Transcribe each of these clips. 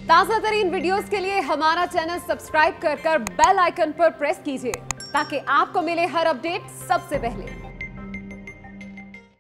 ताज़ा तरीन वीडियोस के लिए हमारा चैनल सब्सक्राइब कर बेल आइकन पर प्रेस कीजिए ताकि आपको मिले हर अपडेट सबसे पहले।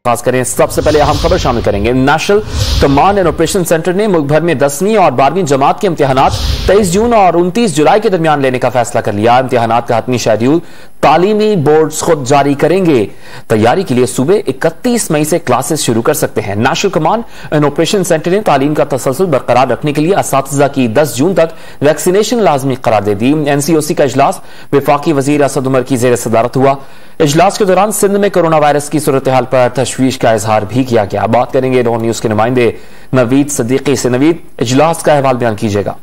खास करें सबसे पहले अहम खबर शामिल करेंगे। National command and operation centre ने मुल्क भर में 10वीं और 12वीं जमात के इम्तिहानात 23 जून और 29 जुलाई के दरमियान लेने का फैसला कर लिया। इम्तिहानात का हतमी शेड्यूल तालीमी बोर्ड खुद जारी करेंगे। तैयारी के लिए सूबे 31 मई से क्लासेस शुरू कर सकते हैं। National command and operation centre ने तालीम का तसलसल बरकरार रखने के लिए असातिज़ा की 10 जून तक वैक्सीनेशन लाजमी करार दे दी। एनसीओसी का इजलास वफाकी वजीर असद उमर की जेर सदारत हुआ। इजलास के दौरान सिंध में कोरोना वायरस की सूरत हाल पर तशवीश का इजहार भी किया गया। बात करेंगे डॉन न्यूज के नुमाइंदे नवीद सदीकी से। नवीद, इजलास का अहवाल बयान कीजिएगा।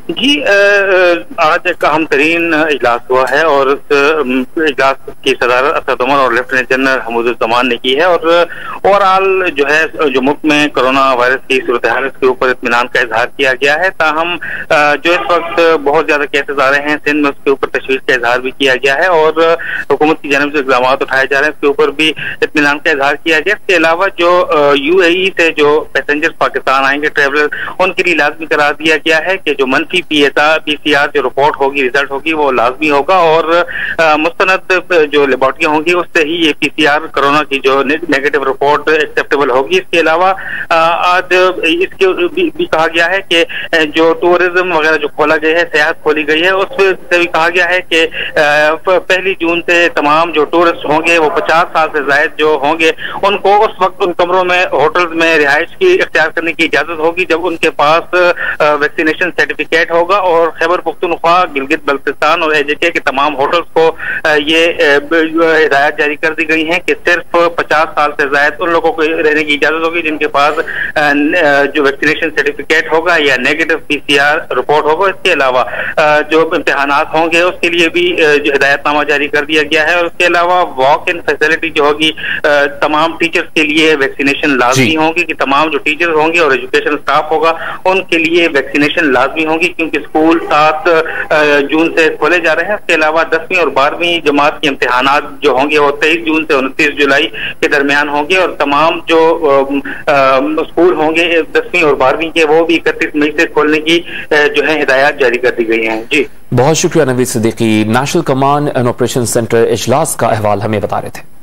जी, आज एक अहम तरीन इजलास हुआ है और उस इजलास की सदारत असद उमर और लेफ्टिनेंट जनरल हमूदुज़्ज़मान ने की है और ओवरऑल जो है जो मुल्क में कोरोना वायरस की सूरत हाल के ऊपर इत्मीनान का इजहार किया गया है। ताहम जो इस वक्त बहुत ज्यादा केसेस आ रहे हैं सिंध में, उसके ऊपर तशवीश का इजहार भी किया गया है और हुकूमत की जानिब से इक़दाम उठाए जा रहे हैं, उसके ऊपर भी इत्मीनान का इजहार किया गया। इसके अलावा जो UAE से जो पैसेंजर्स पाकिस्तान आएंगे ट्रेवलर, उनके लिए लाजमी करार दिया गया है कि जो मनफी PCR जो रिपोर्ट होगी, रिजल्ट होगी, वो लाजमी होगा और मुस्तनद जो लेबोरेटरी होंगी उससे ही ये PCR कोरोना की जो नेगेटिव रिपोर्ट एक्सेप्टेबल होगी। इसके अलावा आज इसके भी कहा गया है कि जो टूरिज्म वगैरह जो खोला गया है, सियाहत खोली गई है, उससे भी कहा गया है कि 1 जून से तमाम जो टूरिस्ट होंगे वो 50 साल से ज्यादा जो होंगे उनको उस वक्त उन कमरों में होटल्स में रिहाइश की इख्तियार करने की इजाजत होगी जब उनके पास वैक्सीनेशन सर्टिफिकेट होगा। और खैबर पुख्तनख्वा, गिलगित बल्तिस्तान और AJK के तमाम होटल्स को ये हिदायत जारी कर दी गई है कि सिर्फ 50 साल से ज्यादा उन लोगों को रहने की इजाजत होगी जिनके पास जो वैक्सीनेशन सर्टिफिकेट होगा या नेगेटिव PCR रिपोर्ट होगा। इसके अलावा जो इम्तिहानात होंगे उसके लिए भी जो हिदायतनामा जारी कर दिया गया है और उसके अलावा वॉक इन फैसिलिटी जो होगी तमाम टीचर्स के लिए वैक्सीनेशन लाजमी होगी कि तमाम जो टीचर्स होंगे और एजुकेशन स्टाफ होगा उनके लिए वैक्सीनेशन लाजमी होगी क्योंकि स्कूल 7 जून से खोले जा रहे हैं। इसके अलावा 10वीं और 12वीं जमात के इम्तिहानात जो होंगे वो 23 जून से 29 जुलाई के दरमियान होंगे और तमाम जो स्कूल होंगे 10वीं और 12वीं के वो भी 31 मई से खोलने की जो है हिदायत जारी कर दी गई हैं। जी, बहुत शुक्रिया Naveed Siddiqui. National command and operation centre इजलास का अहवाल हमें बता रहे थे।